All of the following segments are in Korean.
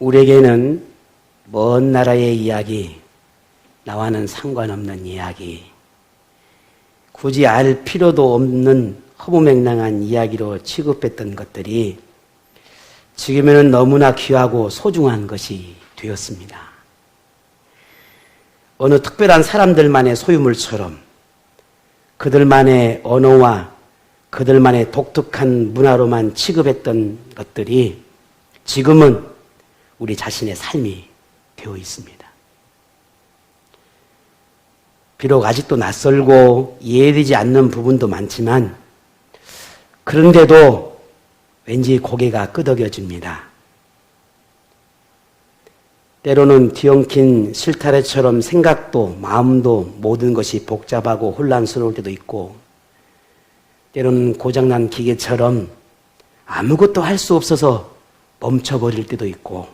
우리에게는 먼 나라의 이야기, 나와는 상관없는 이야기, 굳이 알 필요도 없는 허무맹랑한 이야기로 취급했던 것들이 지금에는 너무나 귀하고 소중한 것이 되었습니다. 어느 특별한 사람들만의 소유물처럼 그들만의 언어와 그들만의 독특한 문화로만 취급했던 것들이 지금은 우리 자신의 삶이 되어 있습니다. 비록 아직도 낯설고 이해되지 않는 부분도 많지만 그런데도 왠지 고개가 끄덕여집니다. 때로는 뒤엉킨 실타래처럼 생각도 마음도 모든 것이 복잡하고 혼란스러울 때도 있고, 때로는 고장난 기계처럼 아무것도 할 수 없어서 멈춰버릴 때도 있고,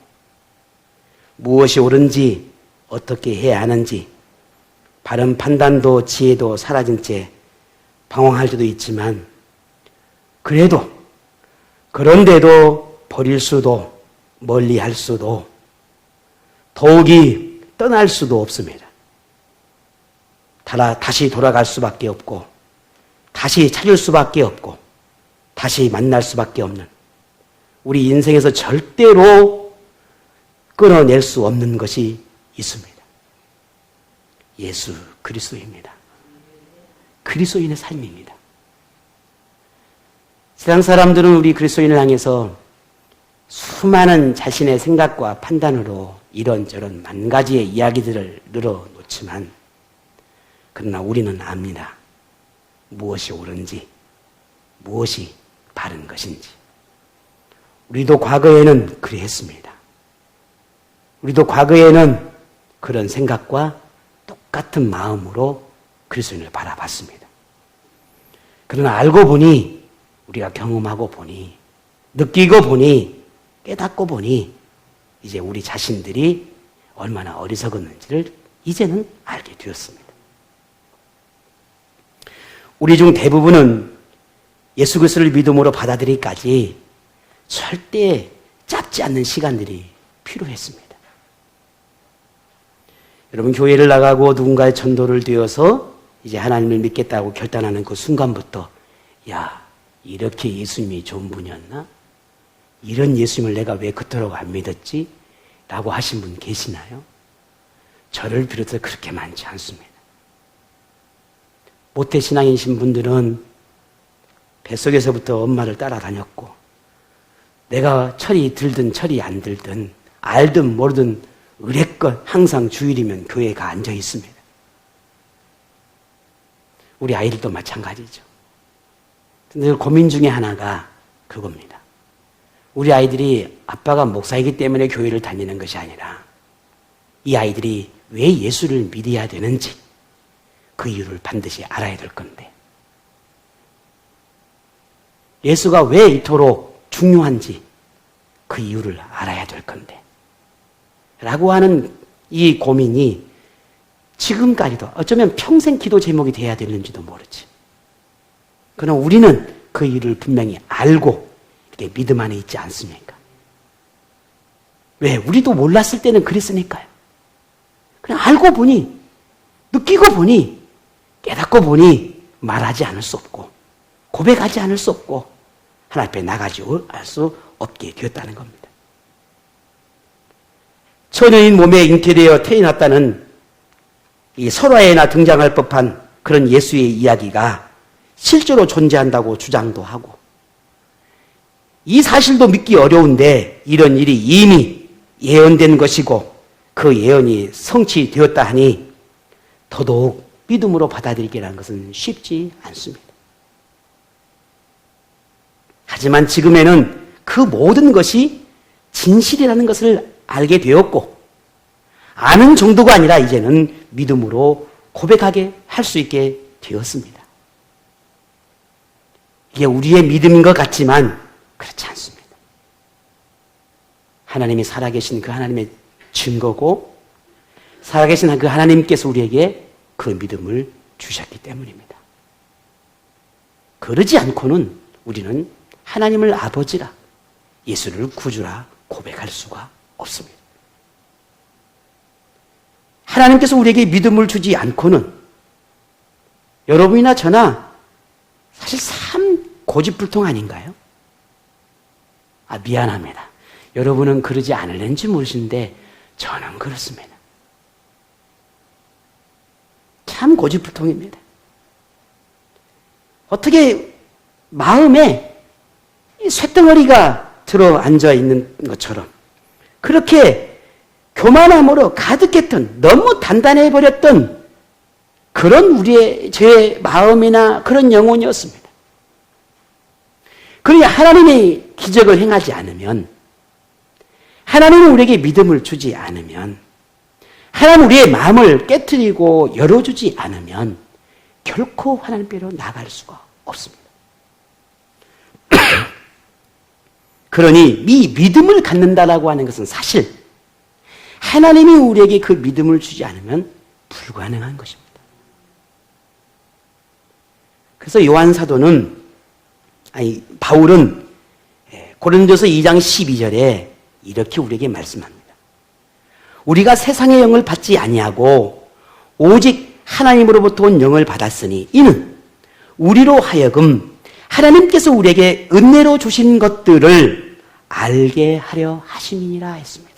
무엇이 옳은지 어떻게 해야 하는지 바른 판단도 지혜도 사라진 채 방황할 때도 있지만, 그런데도 버릴 수도 멀리할 수도 더욱이 떠날 수도 없습니다. 다시 돌아갈 수밖에 없고, 다시 찾을 수밖에 없고, 다시 만날 수밖에 없는, 우리 인생에서 절대로 끊어낼 수 없는 것이 있습니다. 예수 그리스도입니다. 그리스도인의 삶입니다. 세상 사람들은 우리 그리스도인을 향해서 수많은 자신의 생각과 판단으로 이런저런 만 가지의 이야기들을 늘어놓지만, 그러나 우리는 압니다. 무엇이 옳은지, 무엇이 바른 것인지. 우리도 과거에는 그랬습니다. 우리도 과거에는 그런 생각과 똑같은 마음으로 그리스도인을 바라봤습니다. 그러나 알고 보니, 우리가 경험하고 보니, 느끼고 보니, 깨닫고 보니 이제 우리 자신들이 얼마나 어리석었는지를 이제는 알게 되었습니다. 우리 중 대부분은 예수 그리스도를 믿음으로 받아들이기까지 절대 짧지 않는 시간들이 필요했습니다. 여러분, 교회를 나가고 누군가의 전도를 되어서 이제 하나님을 믿겠다고 결단하는 그 순간부터, 야, 이렇게 예수님이 좋은 분이었나? 이런 예수님을 내가 왜 그토록 안 믿었지? 라고 하신 분 계시나요? 저를 비롯해서 그렇게 많지 않습니다. 모태신앙이신 분들은 뱃속에서부터 엄마를 따라다녔고, 내가 철이 들든 철이 안 들든 알든 모르든 의례껏 항상 주일이면 교회에 가 앉아 있습니다. 우리 아이들도 마찬가지죠. 근데 고민 중에 하나가 그겁니다. 우리 아이들이 아빠가 목사이기 때문에 교회를 다니는 것이 아니라 이 아이들이 왜 예수를 믿어야 되는지 그 이유를 반드시 알아야 될 건데, 예수가 왜 이토록 중요한지 그 이유를 알아야 될 건데 라고 하는 이 고민이 지금까지도 어쩌면 평생 기도 제목이 돼야 되는지도 모르지. 그러나 우리는 그 이유를 분명히 알고 이렇게 믿음 안에 있지 않습니까? 왜? 우리도 몰랐을 때는 그랬으니까요. 그냥 알고 보니, 느끼고 보니, 깨닫고 보니 말하지 않을 수 없고, 고백하지 않을 수 없고, 하나님 앞에 나가지 알 수 없게 되었다는 겁니다. 처녀인 몸에 잉태되어 태어났다는 이 설화에나 등장할 법한 그런 예수의 이야기가 실제로 존재한다고 주장도 하고, 이 사실도 믿기 어려운데 이런 일이 이미 예언된 것이고 그 예언이 성취되었다 하니 더더욱 믿음으로 받아들이기라는 것은 쉽지 않습니다. 하지만 지금에는 그 모든 것이 진실이라는 것을 알게 되었고, 아는 정도가 아니라 이제는 믿음으로 고백하게 할 수 있게 되었습니다. 이게 우리의 믿음인 것 같지만 그렇지 않습니다. 하나님이 살아계신 그 하나님의 증거고, 살아계신 그 하나님께서 우리에게 그 믿음을 주셨기 때문입니다. 그러지 않고는 우리는 하나님을 아버지라, 예수를 구주라 고백할 수가 없습니다. 하나님께서 우리에게 믿음을 주지 않고는 여러분이나 저나 사실 참 고집불통 아닌가요? 미안합니다. 여러분은 그러지 않을는지 모르시는데 저는 그렇습니다. 참 고집불통입니다. 어떻게 마음에 쇳덩어리가 들어 앉아 있는 것처럼 그렇게 교만함으로 가득했던, 너무 단단해 버렸던 그런 제 마음이나 그런 영혼이었습니다. 그러니 하나님이 기적을 행하지 않으면, 하나님은 우리에게 믿음을 주지 않으면, 하나님 우리의 마음을 깨트리고 열어주지 않으면 결코 하나님께로 나갈 수가 없습니다. 그러니 이 믿음을 갖는다라고 하는 것은 사실 하나님이 우리에게 그 믿음을 주지 않으면 불가능한 것입니다. 그래서 바울은 고린도서 2장 12절에 이렇게 우리에게 말씀합니다. 우리가 세상의 영을 받지 아니하고 오직 하나님으로부터 온 영을 받았으니 이는 우리로 하여금 하나님께서 우리에게 은혜로 주신 것들을 알게 하려 하심이니라 했습니다.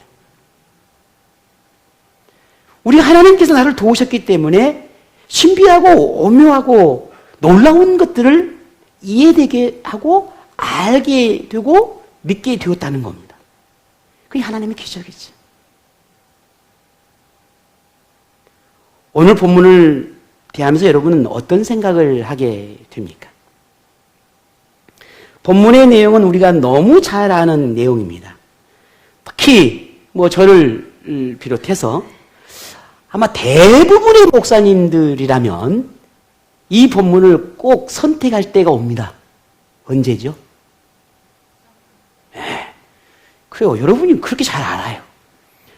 우리 하나님께서 나를 도우셨기 때문에 신비하고 오묘하고 놀라운 것들을 이해되게 하고 알게 되고 믿게 되었다는 겁니다. 그게 하나님의 기적이죠. 오늘 본문을 대하면서 여러분은 어떤 생각을 하게 됩니까? 본문의 내용은 우리가 너무 잘 아는 내용입니다. 특히 저를 비롯해서 아마 대부분의 목사님들이라면 이 본문을 꼭 선택할 때가 옵니다. 언제죠? 그래요. 여러분이 그렇게 잘 알아요.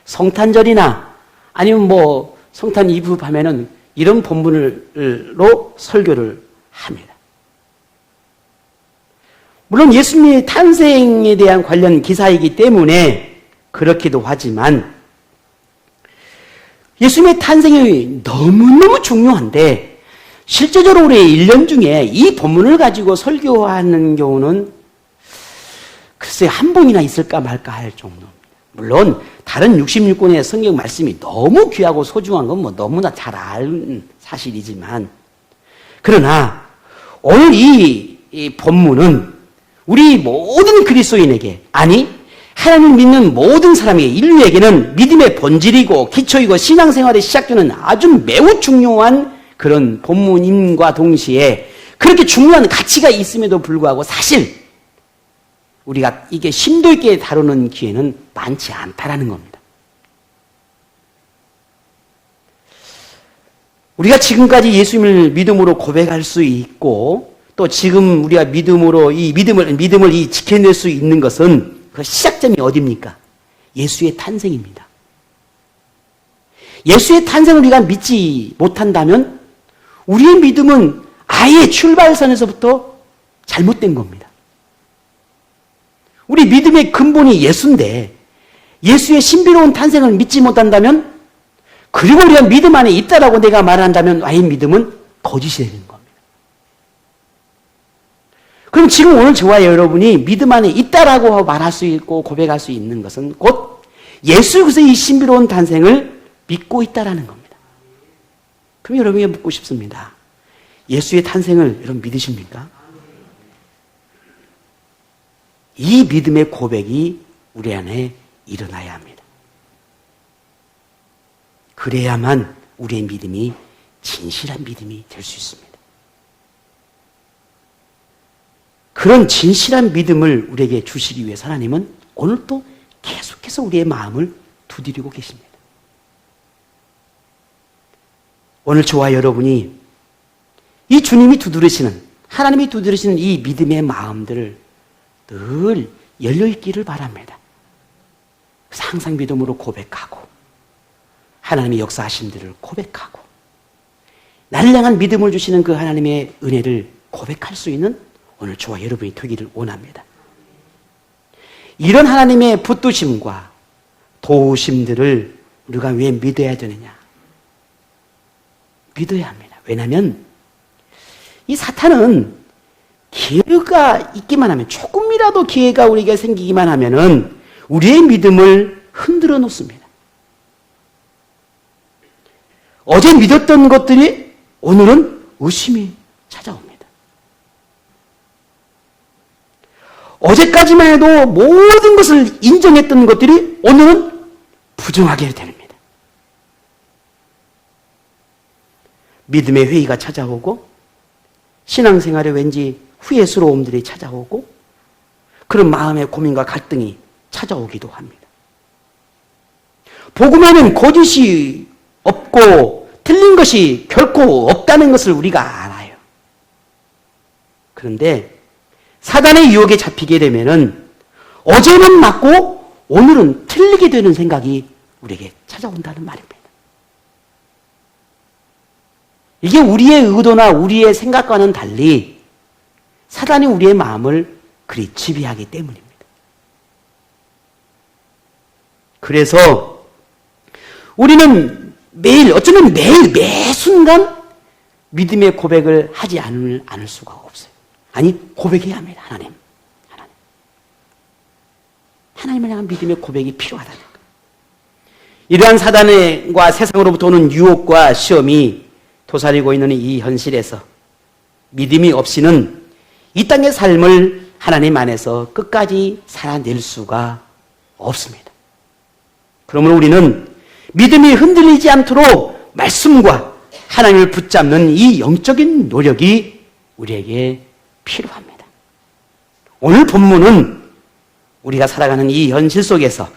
성탄절이나 아니면 성탄 이브 밤에는 이런 본문으로 설교를 합니다. 물론 예수님의 탄생에 대한 관련 기사이기 때문에 그렇기도 하지만 예수님의 탄생이 너무너무 중요한데 실제적으로 우리의 1년 중에 이 본문을 가지고 설교하는 경우는 글쎄 한 번이나 있을까 말까 할 정도입니다. 물론 다른 66권의 성경 말씀이 너무 귀하고 소중한 건 너무나 잘 아는 사실이지만 그러나 오늘 이 본문은 우리 모든 그리스도인에게 하나님을 믿는 모든 사람에게 인류에게는 믿음의 본질이고 기초이고 신앙생활에 시작되는 아주 매우 중요한 그런 본문임과 동시에 그렇게 중요한 가치가 있음에도 불구하고 사실 우리가 이게 심도 있게 다루는 기회는 많지 않다라는 겁니다. 우리가 지금까지 예수님을 믿음으로 고백할 수 있고 또 지금 우리가 믿음을 지켜낼 수 있는 것은 그 시작점이 어디입니까? 예수의 탄생입니다. 예수의 탄생을 우리가 믿지 못한다면 우리의 믿음은 아예 출발선에서부터 잘못된 겁니다. 우리 믿음의 근본이 예수인데 예수의 신비로운 탄생을 믿지 못한다면 그리고 우리가 믿음 안에 있다라고 내가 말한다면 아예 믿음은 거짓이 되는 겁니다. 그럼 지금 오늘 저와 여러분이 믿음 안에 있다라고 말할 수 있고 고백할 수 있는 것은 곧 예수 그리스도의 이 신비로운 탄생을 믿고 있다라는 겁니다. 그럼 여러분에게 묻고 싶습니다. 예수의 탄생을 여러분 믿으십니까? 이 믿음의 고백이 우리 안에 일어나야 합니다. 그래야만 우리의 믿음이 진실한 믿음이 될 수 있습니다. 그런 진실한 믿음을 우리에게 주시기 위해서 하나님은 오늘 또 계속해서 우리의 마음을 두드리고 계십니다. 오늘 저와 여러분이 이 주님이 하나님이 두드리시는 이 믿음의 마음들을 늘 열려있기를 바랍니다. 그래서 항상 믿음으로 고백하고 하나님의 역사하심들을 고백하고 나를 향한 믿음을 주시는 그 하나님의 은혜를 고백할 수 있는 오늘 저와 여러분이 되기를 원합니다. 이런 하나님의 붙드심과 도우심들을 우리가 왜 믿어야 되느냐? 믿어야 합니다. 왜냐하면 이 사탄은 기회가 있기만 하면, 조금이라도 기회가 우리에게 생기기만 하면은 우리의 믿음을 흔들어 놓습니다. 어제 믿었던 것들이 오늘은 의심이 찾아옵니다. 어제까지만 해도 모든 것을 인정했던 것들이 오늘은 부정하게 됩니다. 믿음의 회의가 찾아오고, 신앙생활에 왠지 후회스러움들이 찾아오고, 그런 마음의 고민과 갈등이 찾아오기도 합니다. 복음에는 거짓이 없고 틀린 것이 결코 없다는 것을 우리가 알아요. 그런데 사단의 유혹에 잡히게 되면은 어제는 맞고 오늘은 틀리게 되는 생각이 우리에게 찾아온다는 말입니다. 이게 우리의 의도나 우리의 생각과는 달리 사단이 우리의 마음을 그리 지배하기 때문입니다. 그래서 우리는 매일, 어쩌면 매일, 매 순간 믿음의 고백을 하지 않을 수가 없어요. 아니, 고백해야 합니다. 하나님을 향한 믿음의 고백이 필요하다는 거예요. 이러한 사단과 세상으로부터 오는 유혹과 시험이 도사리고 있는 이 현실에서 믿음이 없이는 이 땅의 삶을 하나님 안에서 끝까지 살아낼 수가 없습니다. 그러므로 우리는 믿음이 흔들리지 않도록 말씀과 하나님을 붙잡는 이 영적인 노력이 우리에게 필요합니다. 오늘 본문은 우리가 살아가는 이 현실 속에서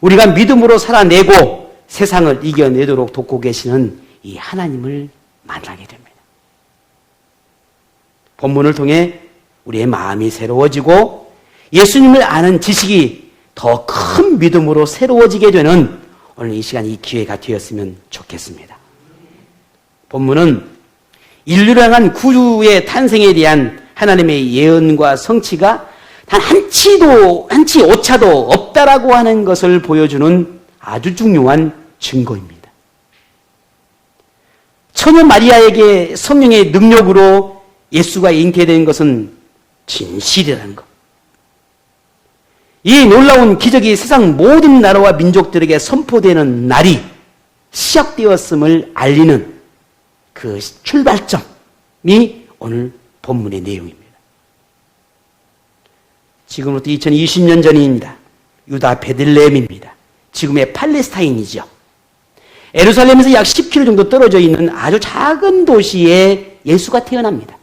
우리가 믿음으로 살아내고 세상을 이겨내도록 돕고 계시는 이 하나님을 만나게 됩니다. 본문을 통해 우리의 마음이 새로워지고 예수님을 아는 지식이 더 큰 믿음으로 새로워지게 되는 오늘 이 시간, 이 기회가 되었으면 좋겠습니다. 본문은 인류를 향한 구주의 탄생에 대한 하나님의 예언과 성취가 단 한치 오차도 없다라고 하는 것을 보여주는 아주 중요한 증거입니다. 처녀 마리아에게 성령의 능력으로 예수가 잉태된 것은 진실이라는 것. 이 놀라운 기적이 세상 모든 나라와 민족들에게 선포되는 날이 시작되었음을 알리는 그 출발점이 오늘 본문의 내용입니다. 지금부터 2020년 전입니다. 유다 베들레헴입니다. 지금의 팔레스타인이죠. 예루살렘에서 약 10km 정도 떨어져 있는 아주 작은 도시에 예수가 태어납니다.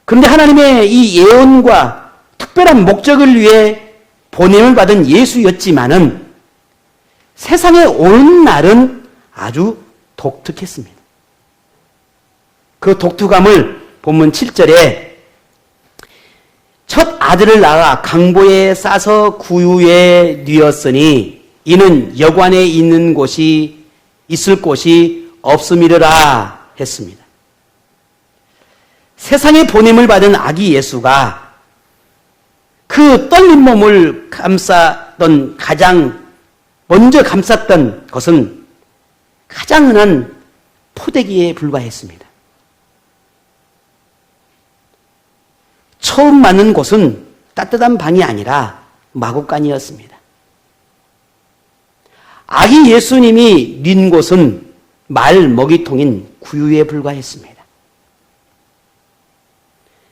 그런데 하나님의 이 예언과 특별한 목적을 위해 보냄을 받은 예수였지만은 세상에 오는 날은 아주 독특했습니다. 그 독특함을 본문 7절에 첫 아들을 낳아 강보에 싸서 구유에 뉘었으니 이는 여관에 있는 곳이 있을 곳이 없음이라 했습니다. 세상에 보냄을 받은 아기 예수가 그 떨린 몸을 먼저 감쌌던 것은 가장 흔한 포대기에 불과했습니다. 처음 맞는 곳은 따뜻한 방이 아니라 마구간이었습니다. 아기 예수님이 뛴 곳은 말 먹이통인 구유에 불과했습니다.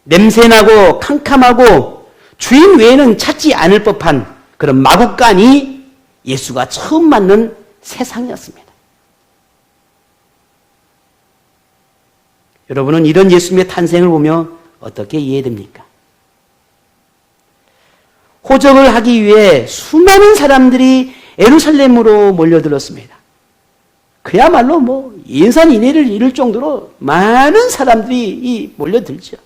냄새나고 캄캄하고 주인 외에는 찾지 않을 법한 그런 마구간이 예수가 처음 맞는 세상이었습니다. 여러분은 이런 예수님의 탄생을 보며 어떻게 이해됩니까? 호적을 하기 위해 수많은 사람들이 예루살렘으로 몰려들었습니다. 그야말로 인산인해를 이룰 정도로 많은 사람들이 몰려들죠.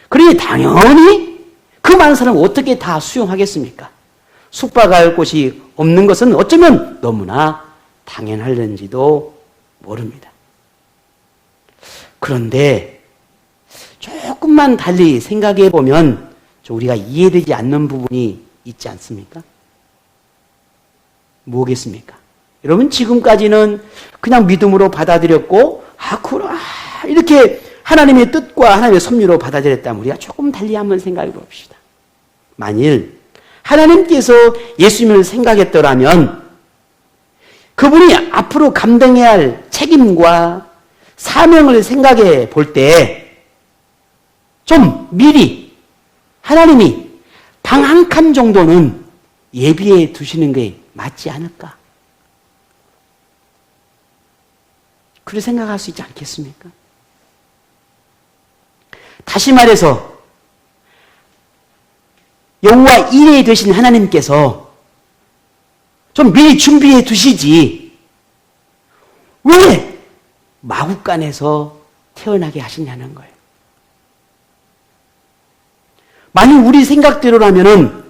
그러니 당연히 그 많은 사람을 어떻게 다 수용하겠습니까? 숙박할 곳이 없는 것은 어쩌면 너무나 당연할는지도 모릅니다. 그런데 조금만 달리 생각해 보면 우리가 이해되지 않는 부분이 있지 않습니까? 뭐겠습니까? 여러분, 지금까지는 그냥 믿음으로 받아들였고, 이렇게 하나님의 뜻과 하나님의 섭리로 받아들였다면 우리가 조금 달리 한번 생각해 봅시다. 만일 하나님께서 예수님을 생각했더라면 그분이 앞으로 감당해야 할 책임과 사명을 생각해 볼 때 좀 미리 하나님이 방 한 칸 정도는 예비해 두시는 게 맞지 않을까? 그렇게 생각할 수 있지 않겠습니까? 다시 말해서 여호와 이레 되신 하나님께서 좀 미리 준비해 두시지 왜 마구간에서 태어나게 하시냐는 거예요. 만약 우리 생각대로라면은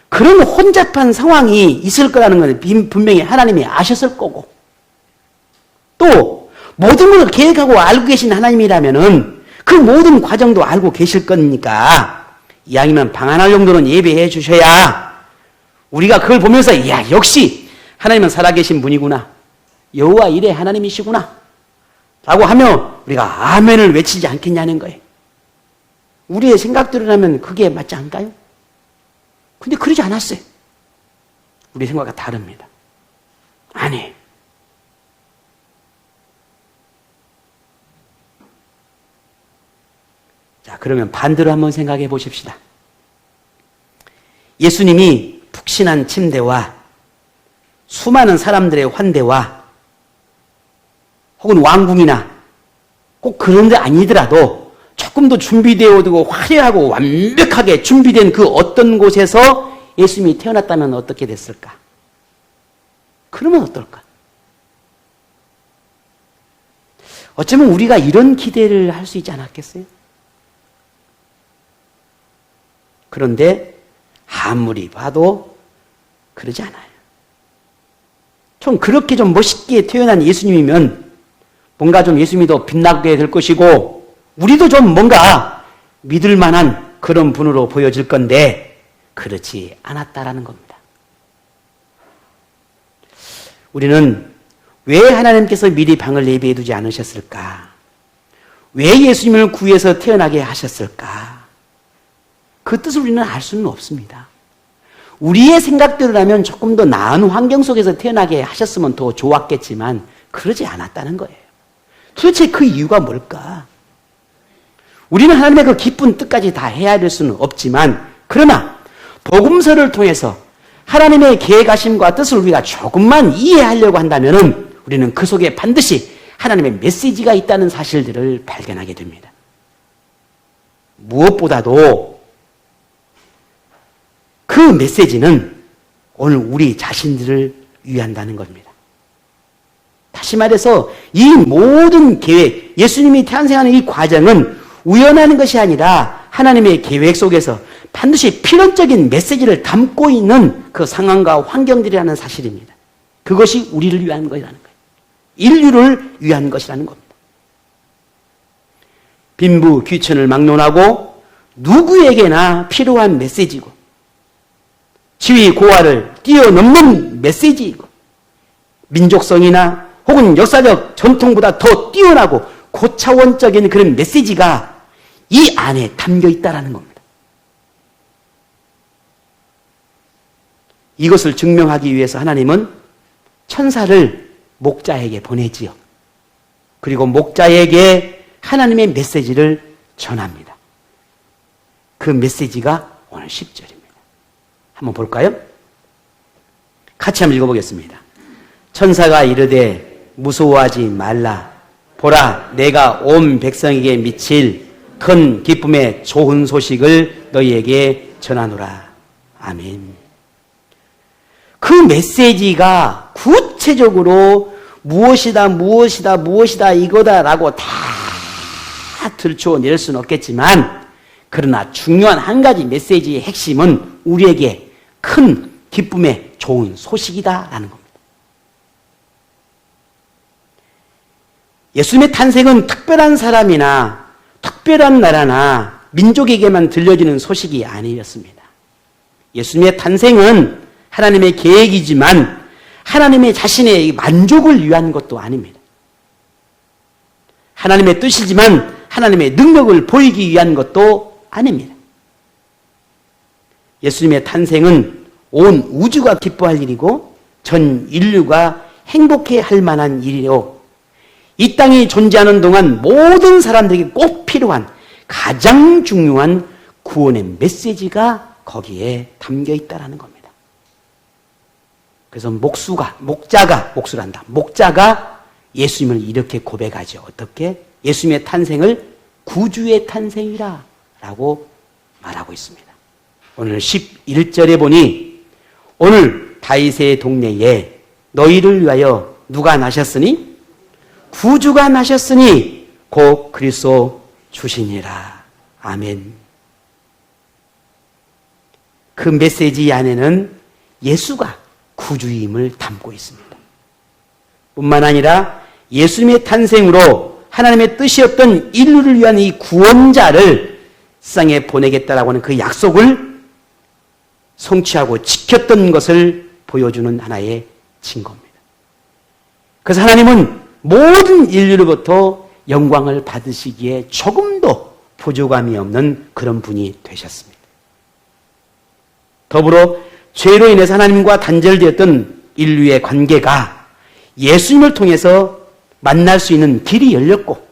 그런 혼잡한 상황이 있을 거라는 건 분명히 하나님이 아셨을 거고, 또 모든 걸 계획하고 알고 계신 하나님이라면은 그 모든 과정도 알고 계실 거니까 이왕이면 방 하나 정도는 예배해 주셔야 우리가 그걸 보면서 야, 역시 하나님은 살아계신 분이구나, 여호와 이레 하나님이시구나 라고 하며 우리가 아멘을 외치지 않겠냐는 거예요. 우리의 생각대로라면 그게 맞지 않을까요? 근데 그러지 않았어요. 우리 생각과 다릅니다. 아니, 자, 그러면 반대로 한번 생각해 보십시다. 예수님이 푹신한 침대와 수많은 사람들의 환대와 혹은 왕궁이나 꼭 그런 데 아니더라도 조금 더 준비되어 두고 화려하고 완벽하게 준비된 그 어떤 곳에서 예수님이 태어났다면 어떻게 됐을까? 그러면 어떨까? 어쩌면 우리가 이런 기대를 할 수 있지 않았겠어요? 그런데 아무리 봐도 그러지 않아요. 좀 그렇게 좀 멋있게 태어난 예수님이면 뭔가 좀 예수님이 더 빛나게 될 것이고 우리도 좀 뭔가 믿을 만한 그런 분으로 보여질 건데 그렇지 않았다라는 겁니다. 우리는 왜 하나님께서 미리 방을 예비해 두지 않으셨을까? 왜 예수님을 구해서 태어나게 하셨을까? 그 뜻을 우리는 알 수는 없습니다. 우리의 생각대로라면 조금 더 나은 환경 속에서 태어나게 하셨으면 더 좋았겠지만 그러지 않았다는 거예요. 도대체 그 이유가 뭘까? 우리는 하나님의 그 기쁜 뜻까지 다 헤아릴 수는 없지만 그러나 복음서를 통해서 하나님의 계획하심과 뜻을 우리가 조금만 이해하려고 한다면 우리는 그 속에 반드시 하나님의 메시지가 있다는 사실들을 발견하게 됩니다. 무엇보다도 그 메시지는 오늘 우리 자신들을 위한다는 겁니다. 다시 말해서 이 모든 계획, 예수님이 탄생하는 이 과정은 우연한 것이 아니라 하나님의 계획 속에서 반드시 필연적인 메시지를 담고 있는 그 상황과 환경들이라는 사실입니다. 그것이 우리를 위한 것이라는 거예요. 인류를 위한 것이라는 겁니다. 빈부 귀천을 막론하고 누구에게나 필요한 메시지고 지위 고하를 뛰어넘는 메시지이고 민족성이나 혹은 역사적 전통보다 더 뛰어나고 고차원적인 그런 메시지가 이 안에 담겨 있다는 겁니다. 이것을 증명하기 위해서 하나님은 천사를 목자에게 보내지요. 그리고 목자에게 하나님의 메시지를 전합니다. 그 메시지가 오늘 10절입니다. 한번 볼까요? 같이 한번 읽어보겠습니다. 천사가 이르되 무서워하지 말라. 보라, 내가 온 백성에게 미칠 큰 기쁨의 좋은 소식을 너희에게 전하노라. 아멘. 그 메시지가 구체적으로 무엇이다 이거다라고 다 들춰낼 수는 없겠지만 그러나 중요한 한 가지 메시지의 핵심은 우리에게 큰 기쁨의 좋은 소식이다라는 겁니다. 예수님의 탄생은 특별한 사람이나 특별한 나라나 민족에게만 들려지는 소식이 아니었습니다. 예수님의 탄생은 하나님의 계획이지만 하나님의 자신의 만족을 위한 것도 아닙니다. 하나님의 뜻이지만 하나님의 능력을 보이기 위한 것도 아닙니다. 예수님의 탄생은 온 우주가 기뻐할 일이고 전 인류가 행복해할 만한 일이요, 이 땅이 존재하는 동안 모든 사람들에게 꼭 필요한 가장 중요한 구원의 메시지가 거기에 담겨 있다는 겁니다. 그래서 목자가 예수님을 이렇게 고백하죠. 어떻게? 예수님의 탄생을 구주의 탄생이라 라고 말하고 있습니다. 오늘 11절에 보니 오늘 다윗의 동네에 너희를 위하여 누가 나셨으니? 구주가 나셨으니 곧 그리스도 주시니라. 아멘. 그 메시지 안에는 예수가 구주임을 담고 있습니다. 뿐만 아니라 예수님의 탄생으로 하나님의 뜻이었던 인류를 위한 이 구원자를 세상에 보내겠다라고 하는 그 약속을 성취하고 지켰던 것을 보여주는 하나의 증거입니다. 그래서 하나님은 모든 인류로부터 영광을 받으시기에 조금도 부족함이 없는 그런 분이 되셨습니다. 더불어 죄로 인해서 하나님과 단절되었던 인류의 관계가 예수님을 통해서 만날 수 있는 길이 열렸고,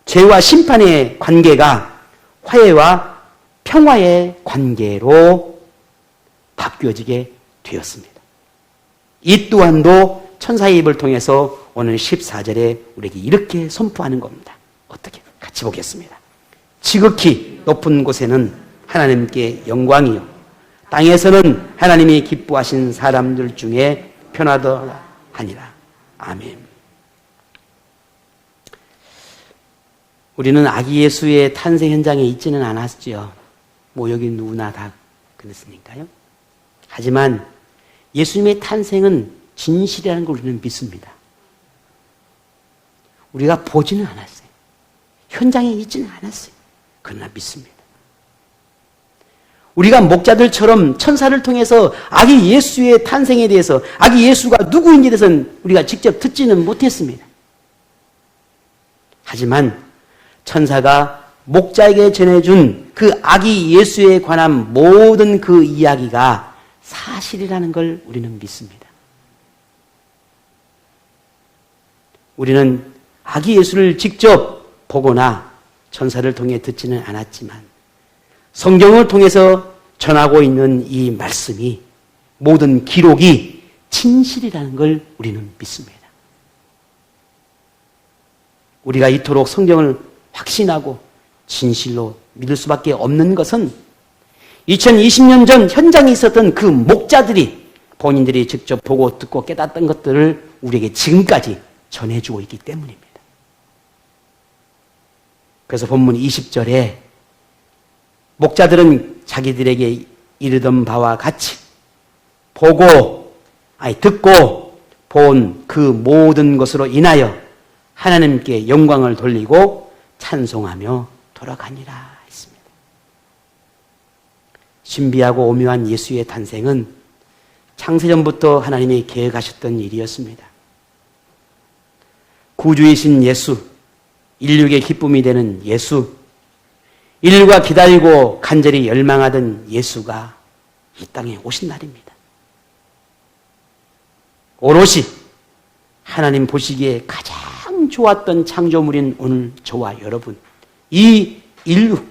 죄와 심판의 관계가 화해와 평화의 관계로 바뀌어지게 되었습니다. 이 또한도 천사의 입을 통해서 오늘 14절에 우리에게 이렇게 선포하는 겁니다. 어떻게? 같이 보겠습니다. 지극히 높은 곳에는 하나님께 영광이요, 땅에서는 하나님이 기뻐하신 사람들 중에 편하더라 하니라. 아멘. 우리는 아기 예수의 탄생 현장에 있지는 않았죠. 뭐 여기 누구나 다 그랬으니까요. 하지만 예수님의 탄생은 진실이라는 걸 우리는 믿습니다. 우리가 보지는 않았어요. 현장에 있지는 않았어요. 그러나 믿습니다. 우리가 목자들처럼 천사를 통해서 아기 예수의 탄생에 대해서, 아기 예수가 누구인지에 대해서는 우리가 직접 듣지는 못했습니다. 하지만 천사가 목자에게 전해준 그 아기 예수에 관한 모든 그 이야기가 사실이라는 걸 우리는 믿습니다. 우리는 아기 예수를 직접 보거나 천사를 통해 듣지는 않았지만 성경을 통해서 전하고 있는 이 말씀이, 모든 기록이 진실이라는 걸 우리는 믿습니다. 우리가 이토록 성경을 확신하고 진실로 믿을 수밖에 없는 것은 2020년 전 현장에 있었던 그 목자들이 본인들이 직접 보고 듣고 깨닫던 것들을 우리에게 지금까지 전해주고 있기 때문입니다. 그래서 본문 20절에 목자들은 자기들에게 이르던 바와 같이 듣고 본 그 모든 것으로 인하여 하나님께 영광을 돌리고 찬송하며 돌아가니라 했습니다. 신비하고 오묘한 예수의 탄생은 창세전부터 하나님이 계획하셨던 일이었습니다. 구주이신 예수, 인류의 기쁨이 되는 예수, 인류가 기다리고 간절히 열망하던 예수가 이 땅에 오신 날입니다. 오롯이 하나님 보시기에 가장 좋았던 창조물인 오늘 저와 여러분, 이 인류,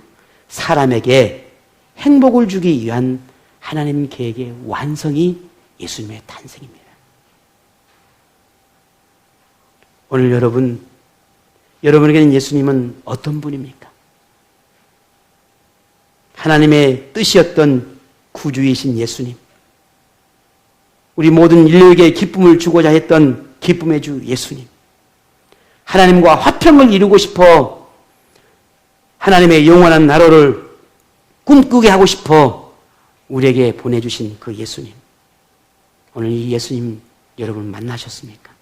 사람에게 행복을 주기 위한 하나님 계획의 완성이 예수님의 탄생입니다. 오늘 여러분에게는 예수님은 어떤 분입니까? 하나님의 뜻이었던 구주이신 예수님, 우리 모든 인류에게 기쁨을 주고자 했던 기쁨의 주 예수님, 하나님과 화평을 이루고 싶어 하나님의 영원한 나라를 꿈꾸게 하고 싶어 우리에게 보내주신 그 예수님, 오늘 이 예수님 여러분 만나셨습니까?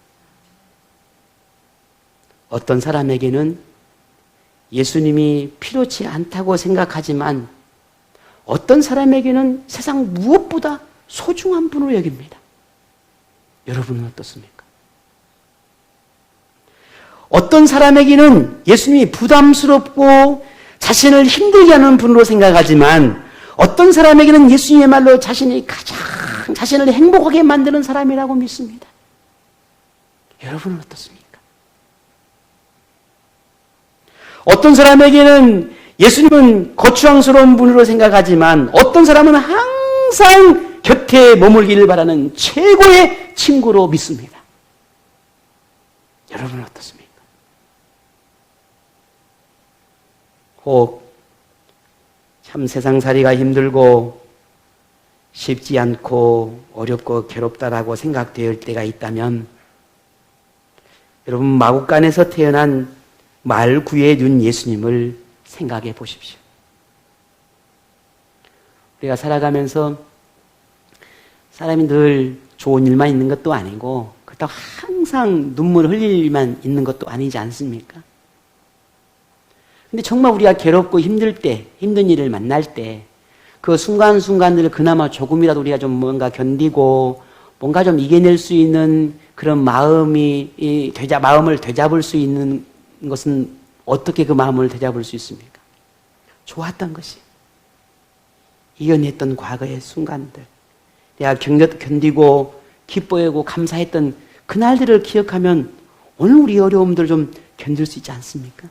어떤 사람에게는 예수님이 필요치 않다고 생각하지만 어떤 사람에게는 세상 무엇보다 소중한 분으로 여깁니다. 여러분은 어떻습니까? 어떤 사람에게는 예수님이 부담스럽고 자신을 힘들게 하는 분으로 생각하지만 어떤 사람에게는 예수님의 말로 자신이 가장 자신을 행복하게 만드는 사람이라고 믿습니다. 여러분은 어떻습니까? 어떤 사람에게는 예수님은 거추장스러운 분으로 생각하지만 어떤 사람은 항상 곁에 머물기를 바라는 최고의 친구로 믿습니다. 여러분은 어떻습니까? 혹 참 세상살이가 힘들고 쉽지 않고 어렵고 괴롭다라고 생각될 때가 있다면 여러분 마국간에서 태어난 말 구해준 예수님을 생각해 보십시오. 우리가 살아가면서 사람이 늘 좋은 일만 있는 것도 아니고 그렇다고 항상 눈물 흘릴 일만 있는 것도 아니지 않습니까? 근데 정말 우리가 괴롭고 힘들 때, 힘든 일을 만날 때 그 순간순간들을 그나마 조금이라도 우리가 좀 뭔가 견디고 뭔가 좀 이겨낼 수 있는 그런 마음을 되잡을 수 있는 것은 어떻게 그 마음을 되잡을 수 있습니까? 좋았던 것이 이겨냈던 과거의 순간들, 내가 견디고 기뻐하고 감사했던 그날들을 기억하면 오늘 우리 어려움들을 좀 견딜 수 있지 않습니까?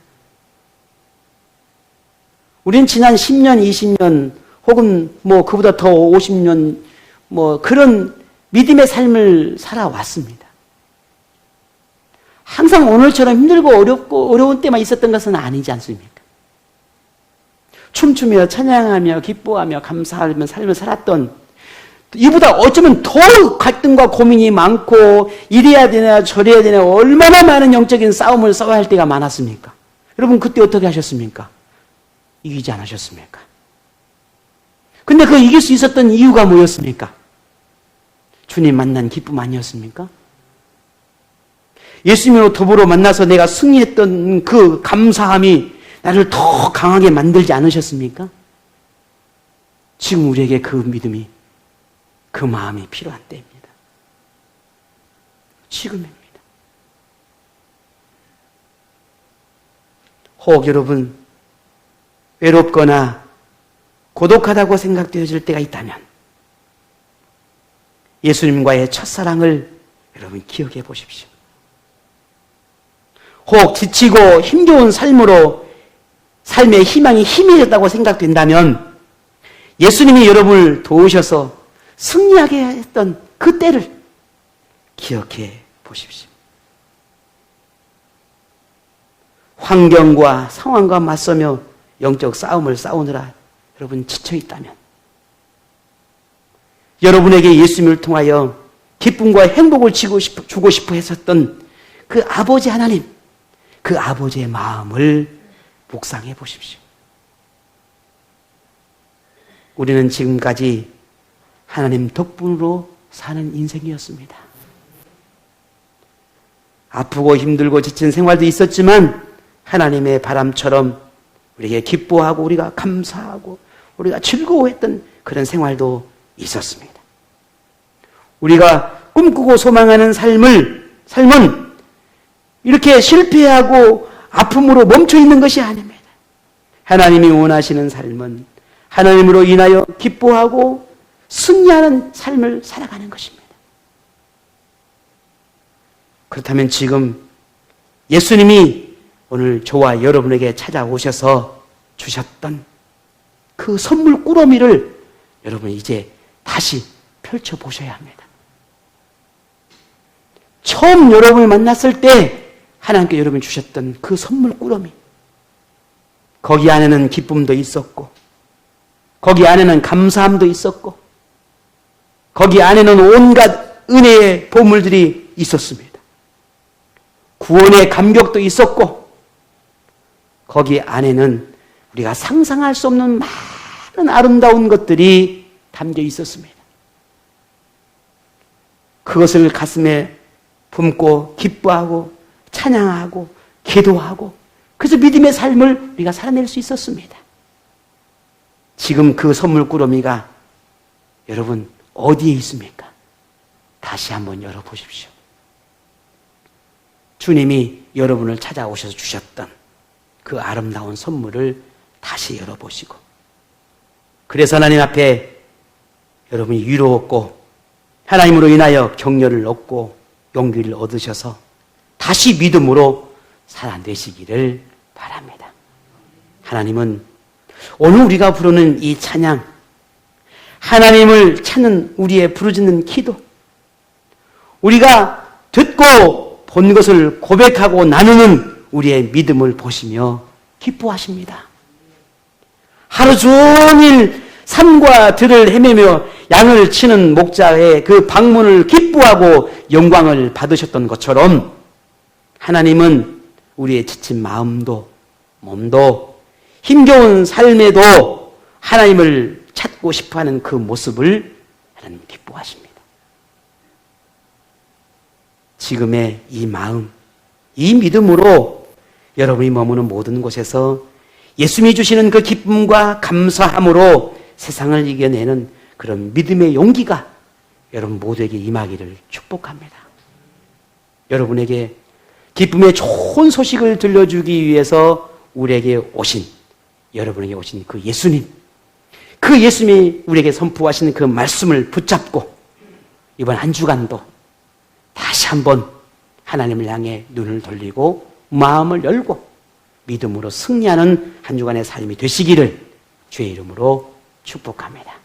우린 지난 10년, 20년 혹은 그보다 더 50년 그런 믿음의 삶을 살아왔습니다. 항상 오늘처럼 힘들고 어려운 때만 있었던 것은 아니지 않습니까? 춤추며 찬양하며 기뻐하며 감사하며 삶을 살았던 이보다 어쩌면 더 갈등과 고민이 많고 이래야 되나 저래야 되나 얼마나 많은 영적인 싸움을 싸워야 할 때가 많았습니까? 여러분 그때 어떻게 하셨습니까? 이기지 않으셨습니까? 근데 그 이길 수 있었던 이유가 뭐였습니까? 주님 만난 기쁨 아니었습니까? 예수님으로 더불어 만나서 내가 승리했던 그 감사함이 나를 더 강하게 만들지 않으셨습니까? 지금 우리에게 그 믿음이, 그 마음이 필요한 때입니다. 지금입니다. 혹 여러분 외롭거나 고독하다고 생각되어질 때가 있다면 예수님과의 첫사랑을 여러분 기억해 보십시오. 혹 지치고 힘겨운 삶으로 삶의 희망이 희미해졌다고 생각된다면 예수님이 여러분을 도우셔서 승리하게 했던 그 때를 기억해 보십시오. 환경과 상황과 맞서며 영적 싸움을 싸우느라 여러분 지쳐있다면 여러분에게 예수님을 통하여 기쁨과 행복을 주고 싶어 했었던 그 아버지 하나님, 그 아버지의 마음을 묵상해 보십시오. 우리는 지금까지 하나님 덕분으로 사는 인생이었습니다. 아프고 힘들고 지친 생활도 있었지만 하나님의 바람처럼 우리에게 기뻐하고 우리가 감사하고 우리가 즐거워했던 그런 생활도 있었습니다. 우리가 꿈꾸고 소망하는 삶은 이렇게 실패하고 아픔으로 멈춰있는 것이 아닙니다. 하나님이 원하시는 삶은 하나님으로 인하여 기뻐하고 승리하는 삶을 살아가는 것입니다. 그렇다면 지금 예수님이 오늘 저와 여러분에게 찾아오셔서 주셨던 그 선물 꾸러미를 여러분 이제 다시 펼쳐보셔야 합니다. 처음 여러분을 만났을 때 하나님께 여러분이 주셨던 그 선물 꾸러미, 거기 안에는 기쁨도 있었고 거기 안에는 감사함도 있었고 거기 안에는 온갖 은혜의 보물들이 있었습니다. 구원의 감격도 있었고 거기 안에는 우리가 상상할 수 없는 많은 아름다운 것들이 담겨 있었습니다. 그것을 가슴에 품고 기뻐하고 찬양하고 기도하고 그래서 믿음의 삶을 우리가 살아낼 수 있었습니다. 지금 그 선물 꾸러미가 여러분 어디에 있습니까? 다 다시 한번 열어보십시오. 주님이 여러분을 찾아오셔서 주셨던 그 아름다운 선물을 다시 열어보시고, 그래서 하나님 앞에 여러분이 위로 얻고 하나님으로 인하여 격려를 얻고 용기를 얻으셔서 다시 믿음으로 살아내시기를 바랍니다. 하나님은 오늘 우리가 부르는 이 찬양, 하나님을 찾는 우리의 부르짖는 기도, 우리가 듣고 본 것을 고백하고 나누는 우리의 믿음을 보시며 기뻐하십니다. 하루 종일 산과 들을 헤매며 양을 치는 목자의 그 방문을 기뻐하고 영광을 받으셨던 것처럼 하나님은 우리의 지친 마음도 몸도 힘겨운 삶에도 하나님을 찾고 싶어하는 그 모습을 하나님 기뻐하십니다. 지금의 이 마음, 이 믿음으로 여러분이 머무는 모든 곳에서 예수님이 주시는 그 기쁨과 감사함으로 세상을 이겨내는 그런 믿음의 용기가 여러분 모두에게 임하기를 축복합니다. 여러분에게 기쁨의 좋은 소식을 들려주기 위해서 우리에게 오신, 여러분에게 오신 그 예수님, 그 예수님이 우리에게 선포하신 그 말씀을 붙잡고 이번 한 주간도 다시 한번 하나님을 향해 눈을 돌리고 마음을 열고 믿음으로 승리하는 한 주간의 삶이 되시기를 주의 이름으로 축복합니다.